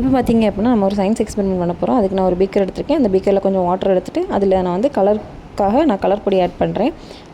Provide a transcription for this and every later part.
இப்போ பார்த்திங்க அப்படின்னா நம்ம ஒரு சயின்ஸ் எக்ஸ்பெரிமெண்ட் பண்ண போகிறோம். அதுக்கு நான் ஒரு பீக்கர் எடுத்திருக்கேன். அந்த பீக்கரில் கொஞ்சம் வாட்டர் எடுத்துகிட்டு அதில் நான் வந்து கலருக்காக நான் கலர் பொடி ஆட் பண்ணுறேன்.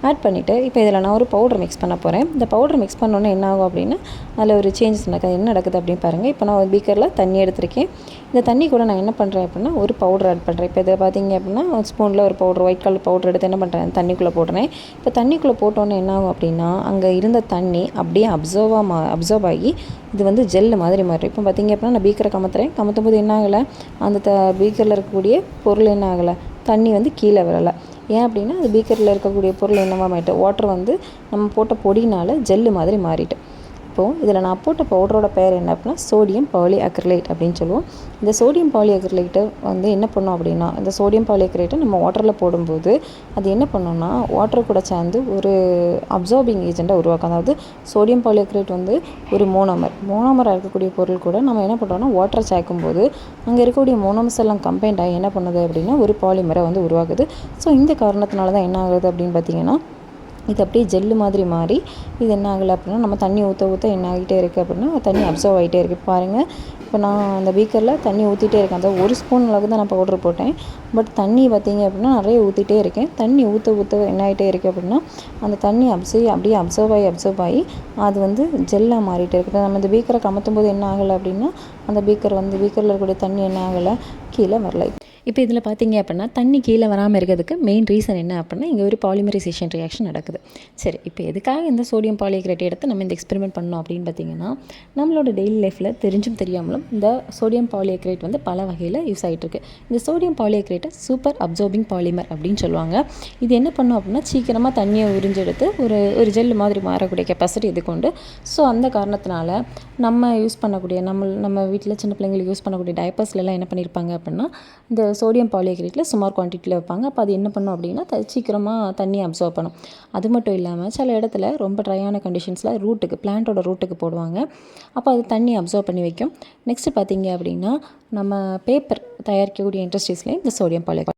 ஆட் பண்ணிவிட்டு இப்போ இதில் நான் ஒரு பவுடர் மிக்ஸ் பண்ண போகிறேன். இந்த பவுடர் மிக்ஸ் பண்ணோன்னே என்ன ஆகும் அப்படின்னா அதில் ஒரு சேஞ்சஸ் நடக்குது. என்ன நடக்குது அப்படின்னு பாருங்கள். இப்போ நான் ஒரு பீக்கரில் தண்ணி எடுத்திருக்கேன். இந்த தண்ணி கூட நான் என்ன பண்ணுறேன் அப்படின்னா ஒரு பவுடர் ஆட் பண்ணுறேன். இப்போ இதில் பார்த்திங்க அப்படின்னா ஒரு ஸ்பூனில் ஒரு பவுடர் ஒயிட் கலர் பவுடர் எடுத்து என்ன பண்ணுறேன் தண்ணிக்குள்ளே போடுறேன். இப்போ தண்ணிக்குள்ளே போட்டோன்னே என்ன ஆகும் அப்படின்னா அங்கே இருந்த தண்ணி அப்படியே அப்சர்வ் ஆகி இது வந்து ஜெல்லு மாதிரி மாறும். இப்போ பார்த்திங்க அப்படின்னா நான் பீக்கரை கமத்தும் போது என்ன ஆகலை, அந்த பீக்கரில் இருக்கக்கூடிய பொருள் என்ன ஆகலை, தண்ணி வந்து கீழே வரலை. ஏன் அப்படின்னா அது பீக்கரில் இருக்கக்கூடிய பொருள் என்னவா மாறிட்டு வாட்டர் வந்து நம்ம போட்ட பொடினால் ஜெல்லு மாதிரி மாறிட்டு. இப்போது இதில் நான் போட்ட பவுடரோட பேர் என்ன அப்படின்னா சோடியம் பாலிஅக்ரிலேட் அப்படின்னு சொல்லுவோம். இந்த சோடியம் பாலிஅக்ரிலேட்டை வந்து என்ன பண்ணோம் அப்படின்னா இந்த சோடியம் பாலிஅக்ரிலேட்டை நம்ம வாட்டரில் போடும்போது அது என்ன பண்ணோம்னா வாட்டர் கூட சேர்ந்து ஒரு அப்சார்பிங் ஏஜெண்ட்டை உருவாக்கும். அதாவது சோடியம் பாலிஅக்ரிலேட் வந்து ஒரு மோனோமராக இருக்கக்கூடிய பொருள் கூட நம்ம என்ன பண்ணுறோம்னா வாட்டரை சேர்க்கும்போது அங்கே இருக்கக்கூடிய மோனோமர்ஸ் எல்லாம் கம்பைண்ட் ஆகி என்ன பண்ணுது அப்படின்னா ஒரு பாலிமரை வந்து உருவாகுது. ஸோ இந்த காரணத்தினால தான் என்ன ஆகுது அப்படின்னு பார்த்தீங்கன்னா இது அப்படியே ஜெல்லு மாதிரி மாறி இது என்ன ஆகலை அப்படின்னா நம்ம தண்ணி ஊற்ற என்ன ஆகிட்டே இருக்குது அப்படின்னா தண்ணி அப்சர்வ் ஆகிட்டே இருக்குது. பாருங்கள், இப்போ நான் அந்த பீக்கரில் தண்ணி ஊற்றிட்டே இருக்கேன். அந்த ஒரு ஸ்பூன் அளவுக்கு தான் நான் பவுட்ரு போட்டேன். பட் தண்ணி பார்த்திங்க அப்படின்னா நிறைய ஊற்றிட்டே இருக்கேன். தண்ணி ஊற்ற என்ன ஆகிட்டே இருக்குது அப்படின்னா அந்த தண்ணி அப்படியே அப்சர்வ் ஆகி அது வந்து ஜெல்லாக மாறிட்டே இருக்குது. நம்ம இந்த பீக்கரை கமத்தும் போது என்ன ஆகலை அப்படின்னா அந்த பீக்கரில் இருக்கக்கூடிய தண்ணி என்ன ஆகலை, கீழே வரலை. இப்போ இதில் பார்த்திங்க அப்படின்னா தண்ணி கீழே வராமல் இருக்கிறதுக்கு மெயின் ரீசன் என்ன அப்படின்னா இங்கே ஒரு பாலிமரைசேஷன் ரியாக்ஷன் நடக்குது. சரி, இப்போ எதுக்காக இந்த சோடியம் பாலிஅக்ரிலேட் எடுத்து நம்ம இந்த எக்ஸ்பெரிமெண்ட் பண்ணோம் அப்படின்னு பார்த்திங்கன்னா நம்மளோட டெய்லி லைஃப்பில் தெரிஞ்சும் தெரியாமலும் இந்த சோடியம் பாலிஅக்ரிலேட் வந்து பல வகையில் யூஸ் ஆகிட்டுருக்கு. இந்த சோடியம் பாலிஅக்ரிலேட்டை சூப்பர் அப்சார்பிங் பாலிமர் அப்படின்னு சொல்லுவாங்க. இது என்ன பண்ணும் அப்படின்னா சீக்கிரமாக தண்ணியை உறிஞ்செடுத்து ஒரு ஜெல் மாதிரி மாறக்கூடிய கெப்பாசிட்டி இது கொண்டு. ஸோ அந்த காரணத்தினால நம்ம யூஸ் பண்ணக்கூடிய நம்ம வீட்டில் சின்ன பிள்ளைங்களுக்கு யூஸ் பண்ணக்கூடிய டைப்பர்ஸ்லாம் என்ன பண்ணியிருப்பாங்க அப்படின்னா இந்த சோடியம் பாலிஅக்ரிலேட்டில் சுமார் குவான்டிட்டியில் வைப்பாங்க. அப்போ அது என்ன பண்ணும் அப்படின்னா சீக்கிரமாக தண்ணி அப்சர்வ் பண்ணும். அது மட்டும் இல்லாமல் சில இடத்துல ரொம்ப ட்ரையான கண்டிஷன்ஸில் பிளான்ட்டோட ரூட்டுக்கு போடுவாங்க. அப்போ அது தண்ணி அப்சர்வ் பண்ணி வைக்கும். நெக்ஸ்ட்டு பார்த்திங்க அப்படின்னா நம்ம பேப்பர் தயாரிக்கக்கூடிய இண்டஸ்ட்ரீஸ்லேயும் இந்த சோடியம் பாலிஅக்ரிலேட்